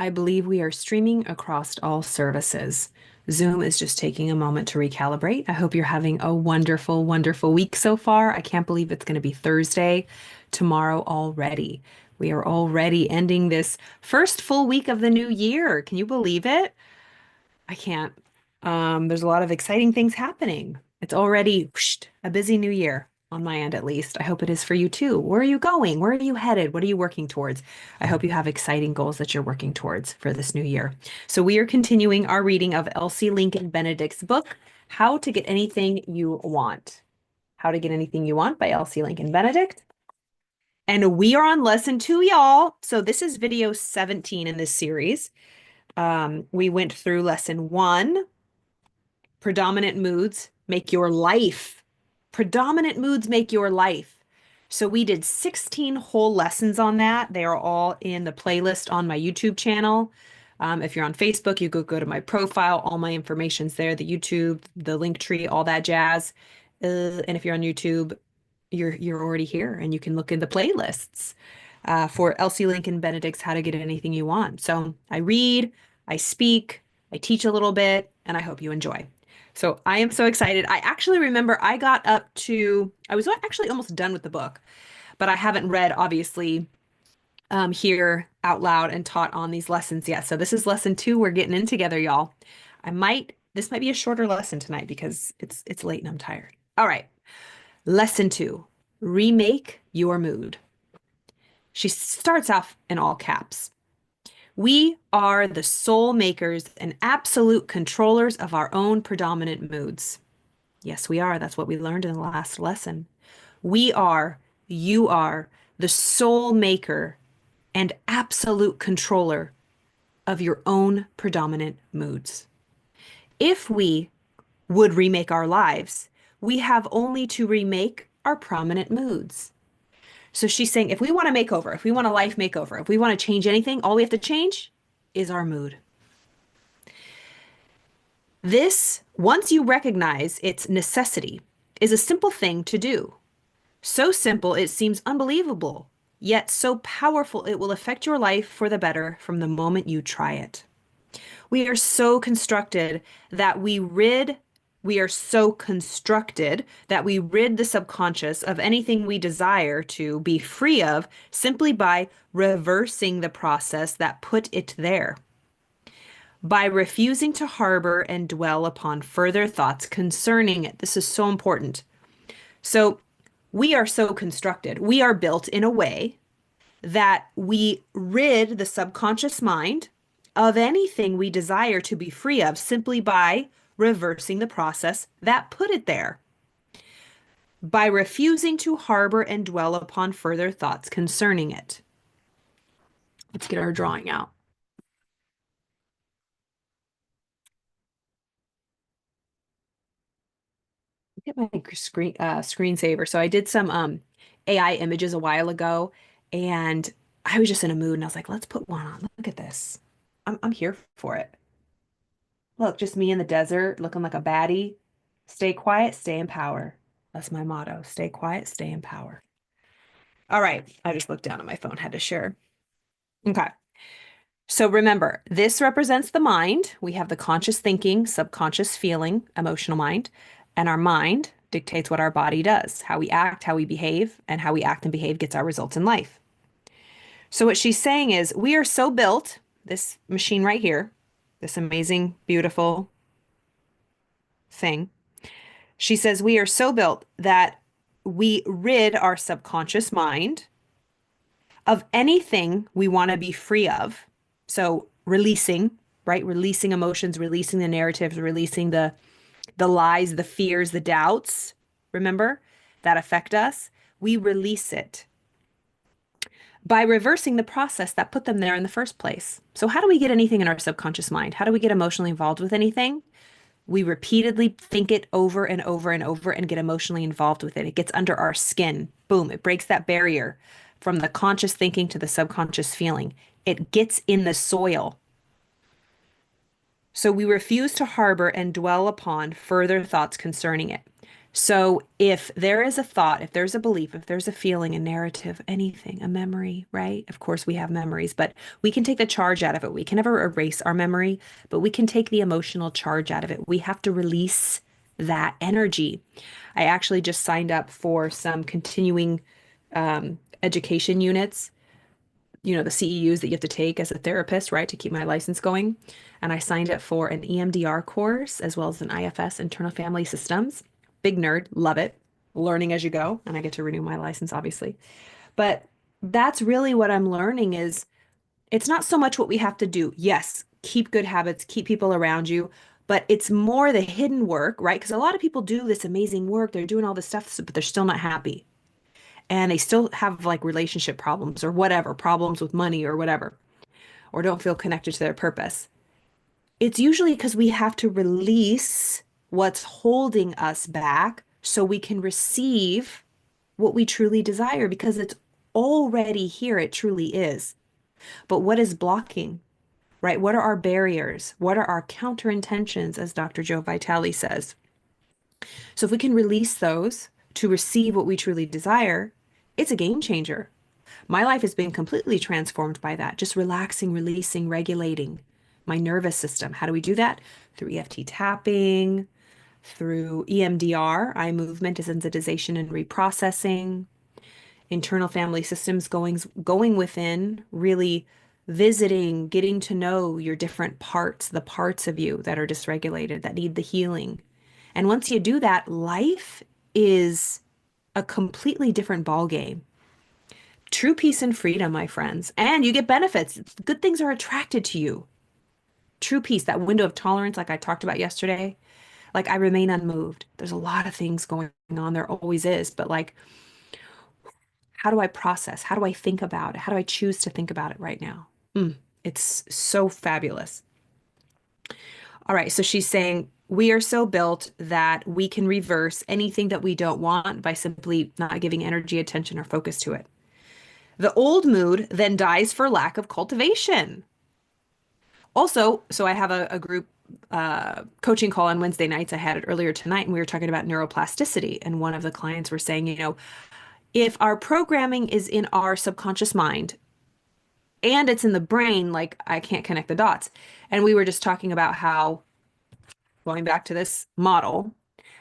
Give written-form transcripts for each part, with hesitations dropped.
I believe we are streaming across all services. Zoom is just taking a moment to recalibrate. I hope you're having a wonderful, wonderful week so far. I can't believe it's going to be Thursday tomorrow already. We are already ending this first full week of the new year. Can you believe it? I can't. There's a lot of exciting things happening. It's already whoosh, a busy new year on my end, at least. I hope it is for you too. Where are you going? Where are you headed? What are you working towards? I hope you have exciting goals that you're working towards for this new year. So we are continuing our reading of Elsie Lincoln Benedict's book, How to Get Anything You Want. How to Get Anything You Want by Elsie Lincoln Benedict. And we are on lesson 2, y'all. So this is video 17 in this series. We went through lesson 1. Predominant moods make your life. Predominant moods make your life. So we did 16 whole lessons on that. They are all in the playlist on my YouTube channel. If you're on Facebook, you go to my profile. All my information's there, the YouTube, the link tree, all that jazz. And if you're on YouTube, you're already here and you can look in the playlists for Elsie Lincoln Benedict's How to Get Anything You Want. So I read, I speak, I teach a little bit, and I hope you enjoy. So I am so excited. I actually remember I got up to, I was actually almost done with the book, but I haven't read, obviously, here out loud and taught on these lessons yet. So this is lesson 2. We're getting in together, y'all. This might be a shorter lesson tonight because it's late and I'm tired. All right. Lesson 2, remake your mood. She starts off in all caps. We are the sole makers and absolute controllers of our own predominant moods. Yes, we are. That's what we learned in the last lesson. You are the sole maker and absolute controller of your own predominant moods. If we would remake our lives, we have only to remake our prominent moods. So she's saying if we want a makeover, if we want a life makeover, if we want to change anything, all we have to change is our mood. This, once you recognize its necessity, is a simple thing to do. So simple it seems unbelievable, yet so powerful it will affect your life for the better from the moment you try it. We are so constructed that we are so constructed that we rid the subconscious of anything we desire to be free of simply by reversing the process that put it there. By refusing to harbor and dwell upon further thoughts concerning it. This is so important. So we are so constructed. We are built in a way that we rid the subconscious mind of anything we desire to be free of simply by reversing the process that put it there. By refusing to harbor and dwell upon further thoughts concerning it. Let's get our drawing out. Get my screensaver. So I did some AI images a while ago, and I was just in a mood, and I was like, let's put one on. Look at this. I'm here for it. Look, just me in the desert looking like a baddie. Stay quiet, stay in power. That's my motto. Stay quiet, stay in power. All right. I just looked down at my phone, had to share. Okay. So remember, this represents the mind. We have the conscious thinking, subconscious feeling, emotional mind, and our mind dictates what our body does, how we act, how we behave, and how we act and behave gets our results in life. So what she's saying is we are so built, this machine right here, this amazing, beautiful thing. She says we are so built that we rid our subconscious mind of anything we want to be free of. So releasing, right? Releasing emotions, releasing the narratives, releasing the lies, the fears, the doubts, remember, that affect us. We release it by reversing the process that put them there in the first place. So how do we get anything in our subconscious mind? How do we get emotionally involved with anything? We repeatedly think it over and over and over and get emotionally involved with it. It gets under our skin. Boom, it breaks that barrier from the conscious thinking to the subconscious feeling. It gets in the soil. So we refuse to harbor and dwell upon further thoughts concerning it. So if there is a thought, if there's a belief, if there's a feeling, a narrative, anything, a memory, right? Of course, we have memories, but we can take the charge out of it. We can never erase our memory, but we can take the emotional charge out of it. We have to release that energy. I actually just signed up for some continuing education units, the CEUs that you have to take as a therapist, right, to keep my license going. And I signed up for an EMDR course as well as an IFS, internal family systems. Big nerd, love it. Learning as you go, and I get to renew my license, obviously. But that's really what I'm learning is it's not so much what we have to do. Yes, keep good habits, keep people around you, but it's more the hidden work, right? Because a lot of people do this amazing work, they're doing all this stuff, but they're still not happy and they still have like relationship problems or whatever, problems with money or whatever, or don't feel connected to their purpose. It's usually because we have to release what's holding us back so we can receive what we truly desire because it's already here. It truly is. But what is blocking, right? What are our barriers? What are our counter intentions, as Dr. Joe Vitale says? So if we can release those to receive what we truly desire, it's a game changer. My life has been completely transformed by that, just relaxing, releasing, regulating my nervous system. How do we do that? Through EFT tapping, through EMDR, eye movement desensitization and reprocessing, internal family systems going within, really visiting, getting to know your different parts, the parts of you that are dysregulated, that need the healing. And once you do that, life is a completely different ball game. True peace and freedom, my friends. And you get benefits. Good things are attracted to you. True peace, that window of tolerance, like I talked about yesterday, like I remain unmoved. There's a lot of things going on. There always is. But like, how do I process? How do I think about it? How do I choose to think about it right now? It's so fabulous. All right. So she's saying, we are so built that we can reverse anything that we don't want by simply not giving energy, attention, or focus to it. The old mood then dies for lack of cultivation. Also, so I have a group coaching call on Wednesday nights. I had it earlier tonight, and we were talking about neuroplasticity. And one of the clients were saying, if our programming is in our subconscious mind and it's in the brain, like I can't connect the dots. And we were just talking about how, going back to this model,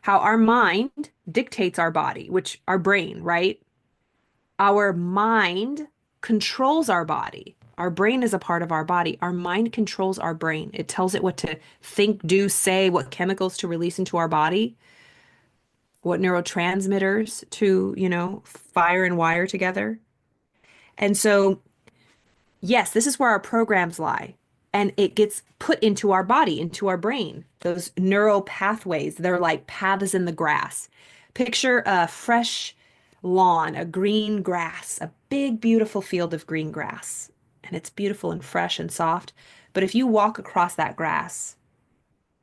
how our mind dictates our body, which our brain, right? Our mind controls our body. Our brain is a part of our body. Our mind controls our brain. It tells it what to think, do, say, what chemicals to release into our body, what neurotransmitters to, fire and wire together. And so, yes, this is where our programs lie. And it gets put into our body, into our brain. Those neural pathways, they're like paths in the grass. Picture a fresh lawn, a green grass, a big, beautiful field of green grass. And it's beautiful and fresh and soft. But if you walk across that grass,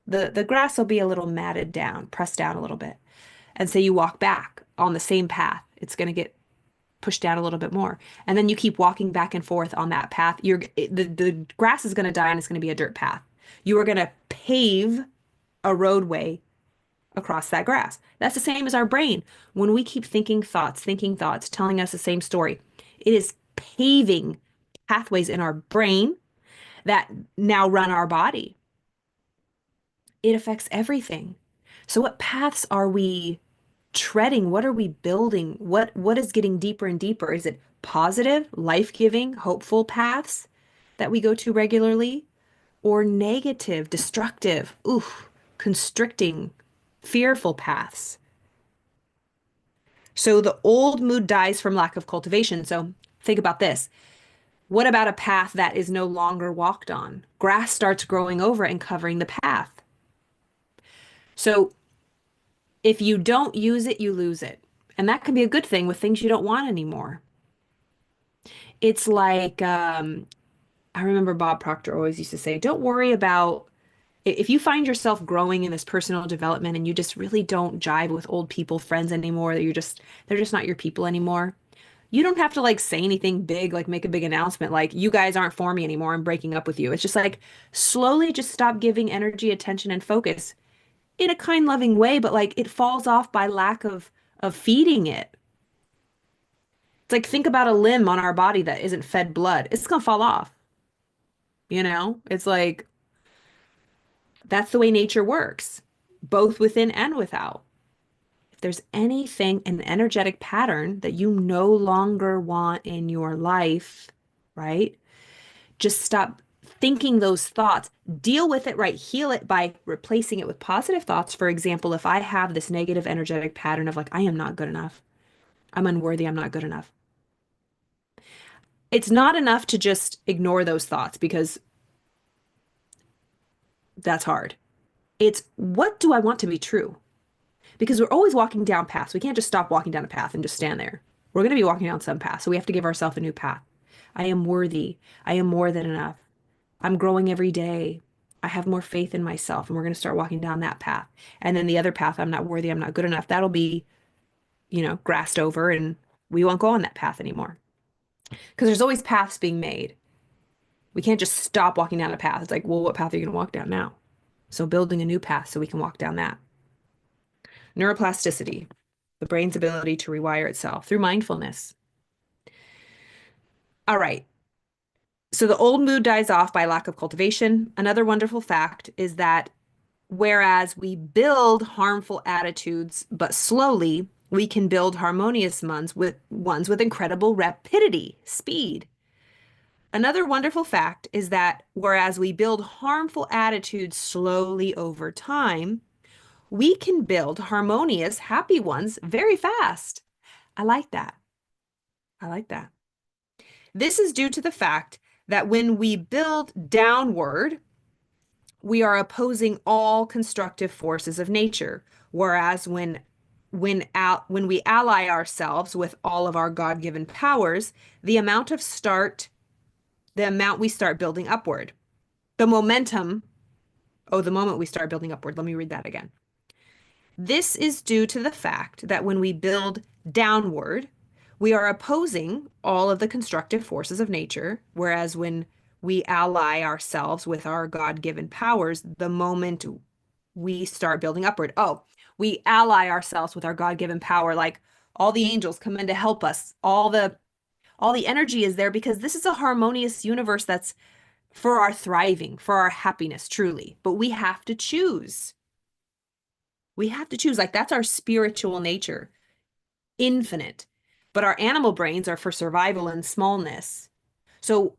the grass will be a little matted down, pressed down a little bit. And say you walk back on the same path, it's going to get pushed down a little bit more. And then you keep walking back and forth on that path. The grass is going to die and it's going to be a dirt path. You are going to pave a roadway across that grass. That's the same as our brain. When we keep thinking thoughts, telling us the same story, it is paving pathways in our brain that now run our body. It affects everything. So what paths are we treading? What are we building? What is getting deeper and deeper? Is it positive, life-giving, hopeful paths that we go to regularly, or negative, destructive, constricting, fearful paths? So the old mood dies from lack of cultivation. So think about this. What about a path that is no longer walked on? Grass starts growing over and covering the path. So if you don't use it, you lose it. And that can be a good thing with things you don't want anymore. It's like, I remember Bob Proctor always used to say, don't worry about if you find yourself growing in this personal development and you just really don't jive with old people, friends anymore, that they're just not your people anymore. You don't have to like say anything big, like make a big announcement, like you guys aren't for me anymore. I'm breaking up with you. It's just like slowly just stop giving energy, attention, and focus in a kind, loving way, but like it falls off by lack of feeding it. It's like think about a limb on our body that isn't fed blood. It's gonna fall off, you know? It's like that's the way nature works, both within and without. If there's anything, an energetic pattern that you no longer want in your life, right? Just stop thinking those thoughts. Deal with it, right? Heal it by replacing it with positive thoughts. For example, if I have this negative energetic pattern of like, I am not good enough, I'm unworthy, I'm not good enough. It's not enough to just ignore those thoughts because that's hard. It's what do I want to be true? Because we're always walking down paths. We can't just stop walking down a path and just stand there. We're going to be walking down some path. So we have to give ourselves a new path. I am worthy. I am more than enough. I'm growing every day. I have more faith in myself. And we're going to start walking down that path. And then the other path, I'm not worthy. I'm not good enough. That'll be, grassed over and we won't go on that path anymore. Because there's always paths being made. We can't just stop walking down a path. It's like, well, what path are you going to walk down now? So building a new path so we can walk down that. Neuroplasticity, the brain's ability to rewire itself through mindfulness. All right. So the old mood dies off by lack of cultivation. Another wonderful fact is that whereas we build harmful attitudes, but slowly, we can build harmonious ones with incredible rapidity, speed. Another wonderful fact is that whereas we build harmful attitudes slowly over time, we can build harmonious, happy ones very fast. I like that. I like that. This is due to the fact that when we build downward, we are opposing all constructive forces of nature. Whereas when we ally ourselves with all of our God-given powers, the amount we start building upward. The momentum, the moment we start building upward. Let me read that again. This is due to the fact that when we build downward, we are opposing all of the constructive forces of nature, whereas when we ally ourselves with our God-given powers, the moment we start building upward. Oh, we ally ourselves with our God-given power, like all the angels come in to help us. All the energy is there because this is a harmonious universe that's for our thriving, for our happiness, truly. But we have to choose. We have to choose. Like that's our spiritual nature, infinite. But our animal brains are for survival and smallness. So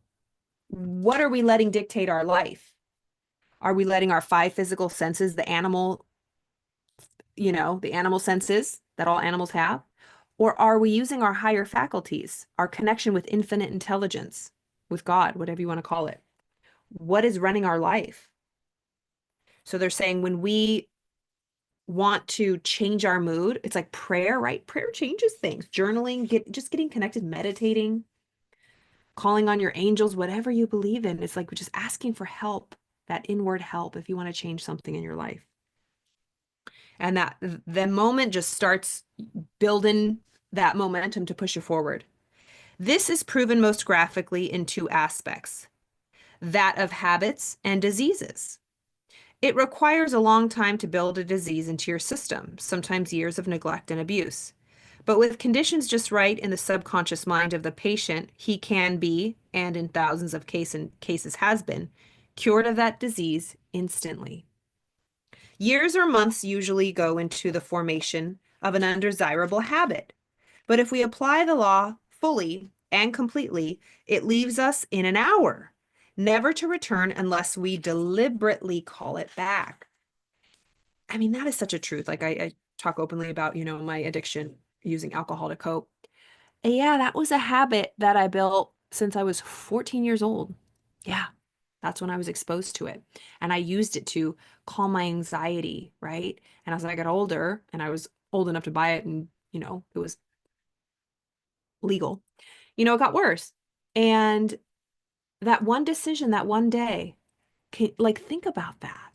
what are we letting dictate our life? Are we letting our five physical senses, the animal senses that all animals have? Or are we using our higher faculties, our connection with infinite intelligence, with God, whatever you want to call it? What is running our life? So they're saying when we want to change our mood, it's like prayer, right? Prayer changes things. Journaling, just getting connected, meditating, calling on your angels, whatever you believe in. It's like just asking for help, that inward help if you want to change something in your life. And that the moment just starts building that momentum to push you forward. This is proven most graphically in two aspects, that of habits and diseases. It requires a long time to build a disease into your system, sometimes years of neglect and abuse. But with conditions just right in the subconscious mind of the patient, he can be, and in thousands of cases has been, cured of that disease instantly. Years or months usually go into the formation of an undesirable habit. But if we apply the law fully and completely, it leaves us in an hour, never to return unless we deliberately call it back. I mean, that is such a truth. Like I talk openly about, my addiction using alcohol to cope. And yeah, that was a habit that I built since I was 14 years old. Yeah, that's when I was exposed to it. And I used it to calm my anxiety, right? And as I got older and I was old enough to buy it and, it was legal, it got worse. And that one decision, that one day, think about that.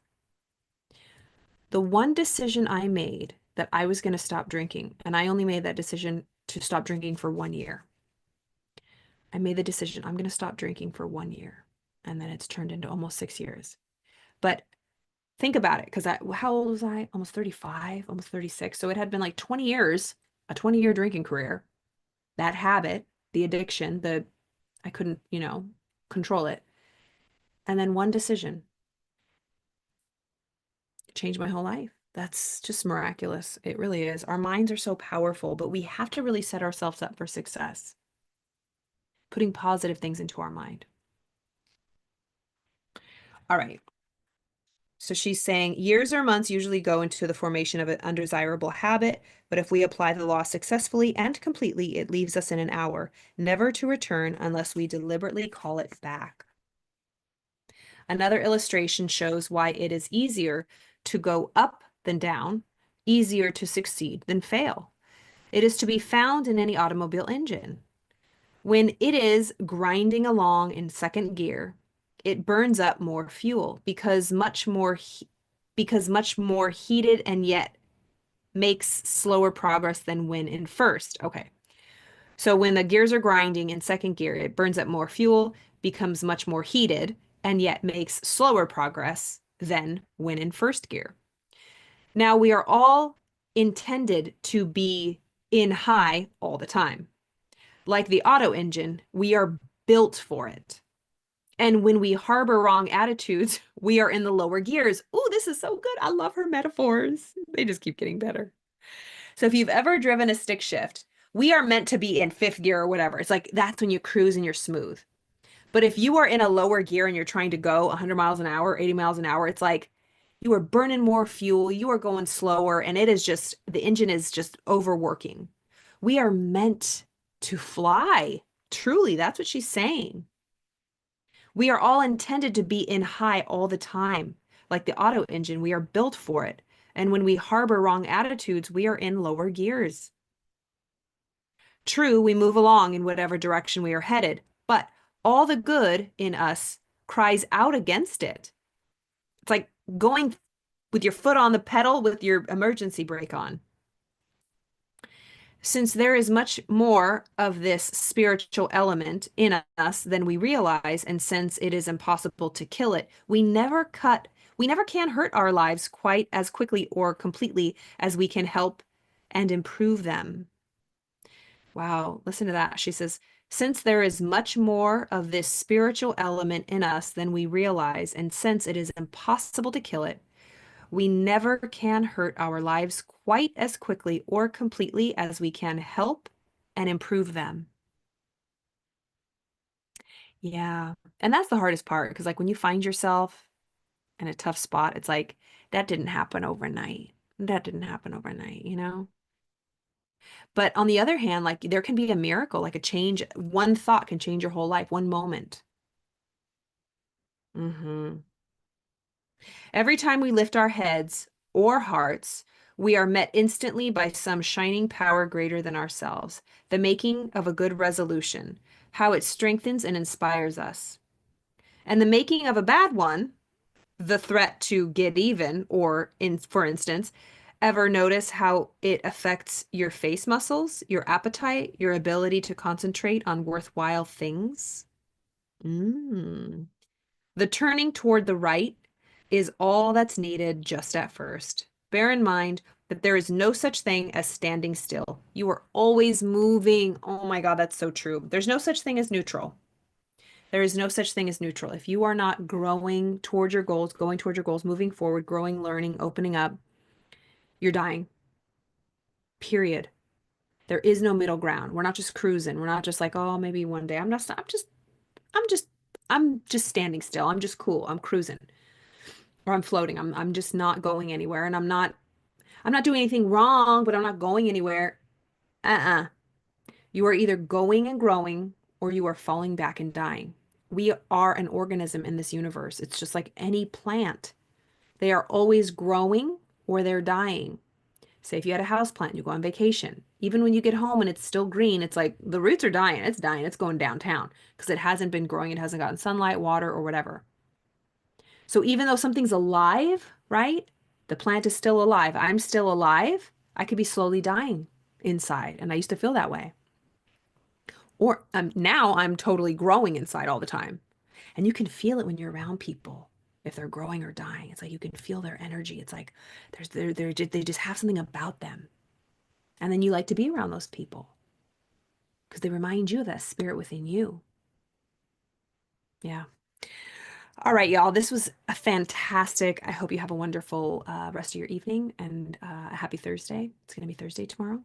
The one decision I made that I was going to stop drinking, and I only made that decision to stop drinking for 1 year. I made the decision, I'm going to stop drinking for 1 year. And then it's turned into almost 6 years. But Think about it, because how old was I? Almost 35, almost 36. So it had been like 20 years, a 20-year drinking career. That habit, the addiction, I couldn't, control it. And then one decision changed my whole life. That's just miraculous. It really is. Our minds are so powerful, but we have to really set ourselves up for success, putting positive things into our mind. All right. So she's saying years or months usually go into the formation of an undesirable habit, but if we apply the law successfully and completely, it leaves us in an hour, never to return unless we deliberately call it back. Another illustration shows why it is easier to go up than down, easier to succeed than fail. It is to be found in any automobile engine. When it is grinding along in second gear, it burns up more fuel because much more heated and yet makes slower progress than when in first. Okay. So when the gears are grinding in second gear, it burns up more fuel, becomes much more heated, and yet makes slower progress than when in first gear. Now we are all intended to be in high all the time. Like the auto engine, we are built for it. And when we harbor wrong attitudes, we are in the lower gears. Oh, this is so good. I love her metaphors. They just keep getting better. So if you've ever driven a stick shift, we are meant to be in fifth gear or whatever. It's like that's when you cruise and you're smooth. But if you are in a lower gear and you're trying to go 100 miles an hour, 80 miles an hour, it's like you are burning more fuel, you are going slower, and it is just the engine is just overworking. We are meant to fly. Truly, that's what she's saying. We are all intended to be in high all the time. Like the auto engine, we are built for it. And when we harbor wrong attitudes, we are in lower gears. True, we move along in whatever direction we are headed, but all the good in us cries out against it. It's like going with your foot on the pedal with your emergency brake on. Since there is much more of this spiritual element in us than we realize, and since it is impossible to kill it, we never can hurt our lives quite as quickly or completely as we can help and improve them. Wow, listen to that. She says, since there is much more of this spiritual element in us than we realize, and since it is impossible to kill it, we never can hurt our lives quite as quickly or completely as we can help and improve them. Yeah. And that's the hardest part because, like, when you find yourself in a tough spot, it's like, that didn't happen overnight. That didn't happen overnight? But on the other hand, like, there can be a miracle, like a change. One thought can change your whole life, one moment. hmm Every time we lift our heads or hearts, we are met instantly by some shining power greater than ourselves, the making of a good resolution, how it strengthens and inspires us. And the making of a bad one, the threat to get even, or for instance, ever notice how it affects your face muscles, your appetite, your ability to concentrate on worthwhile things? Mm. The turning toward the right is all that's needed just at first. Bear in mind that there is no such thing as standing still. You are always moving. Oh my God, that's so true. There's no such thing as neutral. There is no such thing as neutral. If you are not growing towards your goals, going towards your goals, moving forward, growing, learning, opening up, you're dying. Period. There is no middle ground. We're not just cruising. We're not just like, oh, maybe one day. I'm just, I'm just standing still. I'm just cool. I'm cruising or I'm floating. I'm just not going anywhere. And I'm not doing anything wrong, but I'm not going anywhere. Uh-uh. You are either going and growing or you are falling back and dying. We are an organism in this universe. It's just like any plant. They are always growing or they're dying. Say if you had a house plant, you go on vacation. Even when you get home and it's still green, it's like the roots are dying. It's dying. It's going downtown because it hasn't been growing. It hasn't gotten sunlight, water, or whatever. So even though something's alive, right? The plant is still alive. I'm still alive. I could be slowly dying inside. And I used to feel that way. Or now I'm totally growing inside all the time. And you can feel it when you're around people. if they're growing or dying. It's like you can feel their energy. It's like they just have something about them. And then you like to be around those people because they remind you of that spirit within you. Yeah. All right, y'all. This was a fantastic. I hope you have a wonderful rest of your evening and a happy Thursday. It's going to be Thursday tomorrow.